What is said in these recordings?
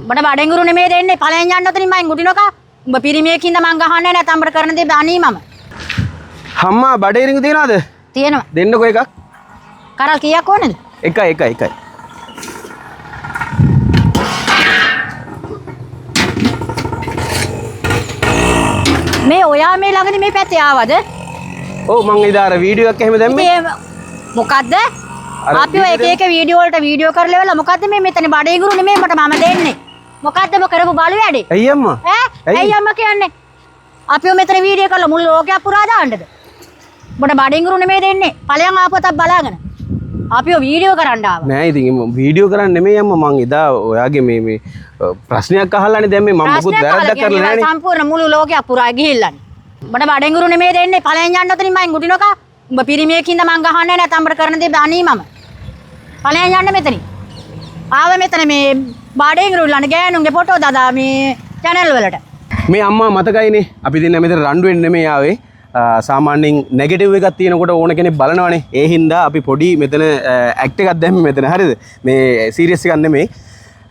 උඹට බඩෙන්ගුරු නෙමෙයි දෙන්නේ. ඵලෙන් යන්න ඔතනින් මයින් ගුටිනෝකා. උඹ පිරිමියකින්ද මං ගහන්නේ නැත්නම් උඹට කරන දේ අනී මම. අම්මා බඩේරිඟු තියනවද? තියෙනවා. දෙන්නකෝ එකක්. කරල් කීයක් ඕනේද? එකයි. මේ ඔයා මේ ළඟදී මේ පැත්තේ ආවද? ඔව් මං ඉදා අර වීඩියෝ එකක් එහෙම දැම්මේ. මොකද්ද? අපි ඔය එක වීඩියෝ වලට වීඩියෝ කරලා ඉවරලා මොකද්ද මේ මෙතන බඩේගුරු නෙමෙයි මට මම දෙන්නේ. මොකද්ද ඔබ කරපු බලු වැඩේ? ඇයි අම්මා? ඇයි අම්මා කියන්නේ? අපි මෙතන වීඩියෝ කරලා මුළු ලෝකයක් පුරා දාන්නද? ඔබට බඩේගුරු නෙමෙයි දෙන්නේ. ඵලයන් ආපුවතක් බලාගෙන. අපි වීඩියෝ කරන්න ආවා. නෑ ඉතින් වීඩියෝ කරන්න නෙමෙයි අම්මා මං ඉදා ඔයාගේ මේ ප්‍රශ්නයක් අහලානේ දැන් මේ මම මොකුත් වැරද්දක් කරලා නෑනේ. සම්පූර්ණ මුළු ලෝකයක් පුරා ගිහිල්ලානේ. ඔබට බඩේගුරු නෙමෙයි දෙන්නේ. ඵලයන් යන්න ඔතනින් මයින් ගුටිනෝකා. උඹ පිරිමියකින්ද මං ගහන්නේ නැත්නම් උඹට කරන දේ අනී මම. ඵලයන් යන්න මෙතනින්. ආව මෙතන මේ බඩේගුරු ළන ගෑනුන්ගේ ෆොටෝ දාදා මේ channel වලට. මේ අම්මා මතකයිනේ අපි දෙන්න මෙතන රණ්ඩු වෙන්න නෙමෙයි ආවේ. සාමාන්‍යයෙන් නෙගටිව් එකක් තියෙනකොට ඕන කෙනෙක් බලනවනේ. ඒ හින්දා අපි පොඩි මෙතන ඇක්ට් එකක් දැම්මේ මෙතන. හරිද? මේ සීරියස් එකක් නෙමෙයි.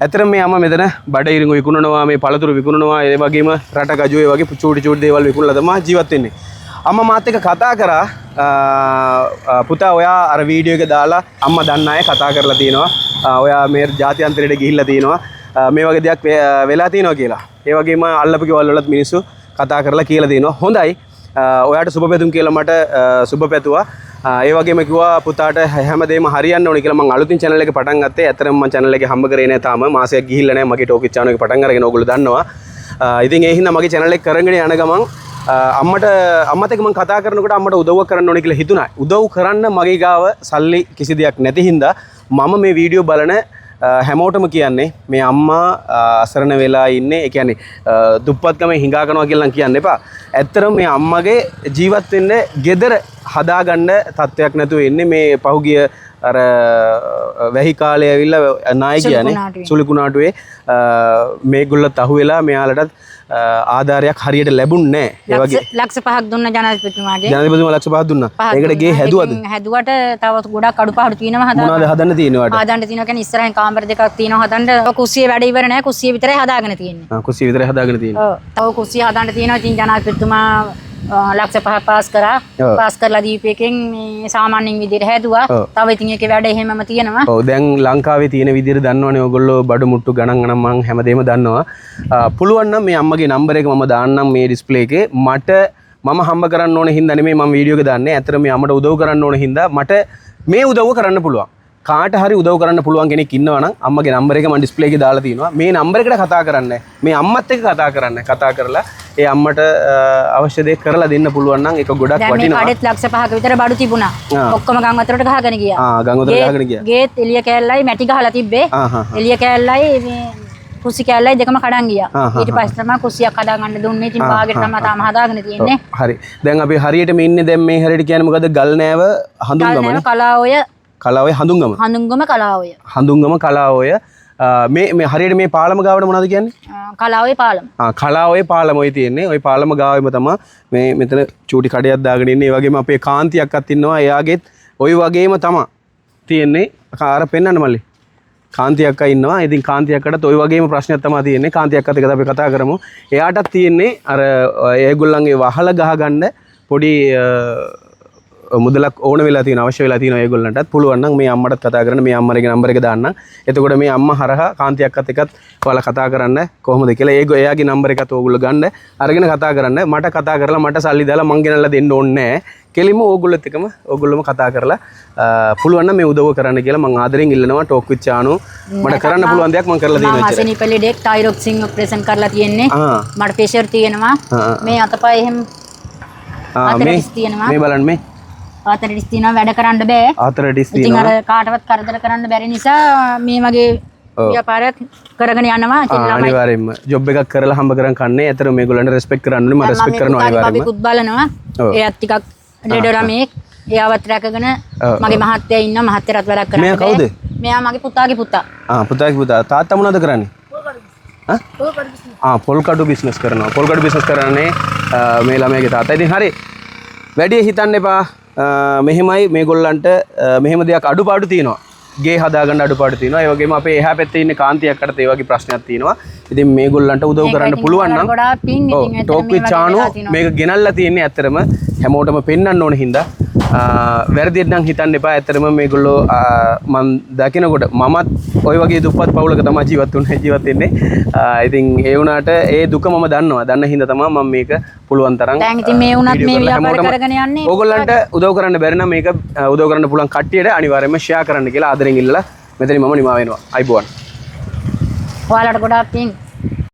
ඇත්තටම මේ අම්මා මෙතන බඩ ඉරිඟු විකුණනවා, මේ පළතුරු විකුණනවා, ඒ වගේම රට ගජු ඒ වගේ චූටි දේවල් විකුණලා තමයි ජීවත් වෙන්නේ. අම්මා මාත් එක්ක කතා කරා පුතා ඔයා අර වීඩියෝ එක දාලා අම්මා දන්න අය කතා කරලා තියෙනවා. ඔයා මේ ජාත්‍යන්තරයට ගිහිල්ලා තියෙනවා. මේ වගේ දෙයක් වෙලා තියෙනවා කියලා. ඒ වගේම අල්ලපු ගෙවල් වලත් මිනිස්සු කතා කරලා කියලා දෙනවා. හොඳයි. ඔයාට සුබ පැතුම් කියලා මට සුබ පැතුවා. ඒ වගේම කිව්වා පුතාට හැමදේම හරියන්න ඕනේ කියලා. මම අලුතින් channel එක පටන් ගත්තේ. ඇත්තටම මම channel එකේ හම්බ කරේ නෑ තාම. මාසයක් ගිහිල්ලා නෑ. මගේ ටෝකිස් channel එක පටන් අරගෙන ඕගොල්ලෝ දන්නවා. ඉතින් ඒ හින්දා මගේ channel එක කරගෙන යන ගමන් අම්මත් එක්ක මම කතා කරනකොට අම්මට උදව්ව කරන්න ඕනේ කියලා හිතුණා. උදව් කරන්න මගේ ගාව සල්ලි කිසි දෙයක් නැති හින්දා මම මේ වීඩියෝ බලන හැමෝටම කියන්නේ මේ අම්මා අසරණ වෙලා ඉන්නේ. ඒ කියන්නේ දුප්පත්කමෙන් හිඟා කරනවා කියලා නම් කියන්න එපා. ඇත්තටම මේ අම්මගේ ජීවත් වෙන්න ගෙදර හදාගන්න තත්ත්වයක් නැතුව ඉන්නේ. මේ පහුගිය අර වැහි කාලේ ඇවිල්ලා නායි කියන්නේ සුලිකුණාටුවේ මේගොල්ලොත් අහුවෙලා මෙයාලටත් ආධාරයක් හරියට ලැබුණේ නැහැ. ඒ වගේ ලක්ෂ 5ක් දුන්න ජනාධිපතිතුමාගේ. ජනාධිපතිතුමා ලක්ෂ 5ක් දුන්නා. ඒකට ගේ හැදුවද? හැදුවට තව ගොඩක් අඩුපාඩු තියෙනවා හදන්න. මොනවද හදන්න තියෙනවට? හදන්න තියෙනවා කියන්නේ ඉස්සරහින් කාමර දෙකක් තියෙනවා හදන්න. කුස්සියේ වැඩ ඉවර නැහැ. කුස්සිය විතරයි හදාගෙන තියෙන්නේ. කුස්සිය විතරයි හදාගෙන තියෙන්නේ. ඔව්. තව කුස්සිය හදන්න තියෙනවා. ඉතින් ජනාධිපතිතුමා ලක්ෂ 5ක් පාස් කරා. පාස් කරලා දීපේකෙන් මේ සාමාන්‍යයෙන් විදිහට හැදුවා. තව ඉතින් ඒකේ වැඩ එහෙමම තියෙනවා. ඔව් දැන් ලංකාවේ තියෙන විදිහට දන්නවනේ ඔයගොල්ලෝ බඩු මුට්ටු ගණන් ගණන් මම හැමදේම දන්නවා. පුළුවන් නම් මේ අම්මගේ නම්බර එක මම දාන්නම් මේ ඩිස්ප්ලේ එකේ. මම හම්බ කරන්න ඕන හින්දා නෙමෙයි මම වීඩියෝ එක දාන්නේ. ඇත්තට මේ අම්මට උදව් කරන්න ඕන හින්දා මට මේ උදව්ව කරන්න පුළුවන්. කාට හරි උදව් කරන්න පුළුවන් කෙනෙක් ඉන්නවා නම් අම්මගේ නම්බර එක මම ඩිස්ප්ලේ එකේ දාලා තියෙනවා. මේ නම්බර එකට කතා කරන්න. මේ අම්මත් එක්ක කතා කරන්න. කතා කරලා ඒ අම්මට අවශ්‍ය දේ කරලා දෙන්න පුළුවන් නම් ඒක ගොඩක් වටිනවා. දැන් මේ කඩෙත් ලක්ෂ 5ක විතර බඩු තිබුණා. ඔක්කොම ගම් වතුරට ගහගෙන ගියා. ගම් වතුරට ගහගෙන ගියා. ගේත් එළිය කෑල්ලයි මැටි ගහලා තිබ්බේ. එළිය කෑල්ලයි මේ කුස්සි කෑල්ලයි දෙකම කඩන් ගියා. ඊට පස්සේ තමයි කුස්සියක් හදාගන්න දුන්නේ. ඉතින් බාගෙට තමයි තාම හදාගෙන තියෙන්නේ. හරි. දැන් අපි හරියටම ඉන්නේ දැන් මේ හරියට කියන්නේ මොකද? ගල් නෑව හඳුන්ගමනේ. කලාඔය හඳුන්ගම. හඳුන්ගම කලාඔය. මේ හරියට මේ පාලම ගාවට මොනවද කියන්නේ? කලාඔය පාලම. කලාඔය පාලම ඔය තියෙන්නේ. ওই පාලම ගාවෙම තමයි මේ මෙතන චූටි කඩයක් දාගෙන ඉන්නේ. ඒ වගේම අපේ කාන්ති අක්කත් ඉන්නවා. එයාගෙත් ওই වගේම තමයි තියෙන්නේ. කාර පෙන්නන්න මල්ලි. කාන්ති අක්කා ඉන්නවා. ඉතින් කාන්ති අක්කටත් ওই වගේම ප්‍රශ්නයක් තමයි තියෙන්නේ. කාන්ති අක්කත් එක්ක අපි කතා කරමු. එයාටත් තියෙන්නේ අර ඒගොල්ලන්ගේ වහල ගහගන්න පොඩි මුදලක් ඕන වෙලා තියෙන අවශ්‍ය වෙලා තියෙනවා ඒගොල්ලන්ටත්. පුළුවන් නම් මේ අම්මටත් කතා කරන්න. මේ අම්මගේ නම්බර එක දාන්න. එතකොට මේ අම්මා හරහා කාන්ති අක්කත් එක්කත් ඔයාලා කතා කරන්න කොහොමද කියලා එයාගේ නම්බර එකත් ඕගොල්ලෝ ගන්න. අරගෙන කතා කරන්න. මට කතා කරලා මට සල්ලි දාලා මං ගෙනල්ලා දෙන්න ඕනේ නැහැ. කෙලින්ම ඕගොල්ලොත් එක්කම ඕගොල්ලෝම කතා කරලා පුළුවන් නම් මේ උදව්ව කරන්න කියලා මං ආදරෙන් ඉල්ලනවා. ටෝක් විත් චානු මට කරන්න පුළුවන් දෙයක් මං කරලා දෙනවා. මම අසනීප ලෙඩෙක් ටයිරොක්සින් ඔපරේෂන් කරලා තියෙන්නේ. මට ප්‍රෙෂර් තියෙනවා. මේ අතපය එහෙම ආතරටිස් තියෙනවා. මේ බලන්න මේ ආතරටිස් තියෙනවා වැඩ කරන්න බෑ. ආතරටිස් තියෙනවා. ඉතින් අර කාටවත් කරදර කරන්න බැරි නිසා මේ වගේ ව්‍යාපාරයක් කරගෙන යනවා. අනිවාර්යෙන්ම ජොබ් එකක් කරලා හම්බ කරන් කන්නේ. ඇතර මේගොල්ලන්ට රෙස්පෙක්ට් කරන්න ඕනේ. මම රෙස්පෙක්ට් කරනවා අනිවාර්යෙන්ම. අපිකුත් බලනවා. එයාත් ටිකක් ලෙඩ ළමෙක්. එයාවත් රැකගෙන මගේ මහත්තයා ඉන්නවා. මහත්තයාත් වැඩක් කරන්නේ. මෙයා කවුද? මෙයා මගේ පුතාගේ පුතා. පුතාගේ පුතා. තාත්තා මොනවද කරන්නේ? පොල් කඩු බිස්නස් කරනවා. පොල් කඩු බිස්නස් කරන්නේ මේ ළමයාගේ තාත්තා. ඉතින් හරි. වැඩි හිතන්න එපා. මෙහෙමයි මේගොල්ලන්ට මෙහෙම දෙයක් අඩුපාඩු තියෙනවා. ගේ හදාගන්න අඩුපාඩු තියෙනවා. ඒ වගේම අපේ එහා පැත්තේ ඉන්න කාන්තියක්කට ඒ වගේ ප්‍රශ්නයක් තියෙනවා. ඉතින් මේගොල්ලන්ට උදව් කරන්න පුළුවන් නම් ගොඩාක් පින් ඉතින් එතන ටෝක් විත් චානු මේක ගෙනල්ලා තියෙන්නේ ඇත්තටම හැමෝටම පෙන්වන්න ඕන හින්දා වැරදියට නම් හිතන්න එපා. ඇත්තටම මේගොල්ලෝ මම දකිනකොට මමත් ওই වගේ දුප්පත් පවුලක තමයි ජීවත් වෙන්නේ. ඉතින් ඒ වුණාට ඒ දුක මම දන්නවා. දන්න හින්දා තමයි මම මේක පුළුවන් තරම් දැන් ඉතින් මේ වුණත් මේ ව්‍යාපාර කරගෙන යන්නේ. ඕගොල්ලන්ට උදව් කරන්න බැරි නම් මේක උදව් කරන්න පුළුවන් කට්ටියට අනිවාර්යයෙන්ම ෂෙයා කරන්න කියලා ආදරෙන් ඉල්ලලා මෙතනින් මම නිමා වෙනවා. අයිබෝන්. ඔයාලට ගොඩාක් පින්.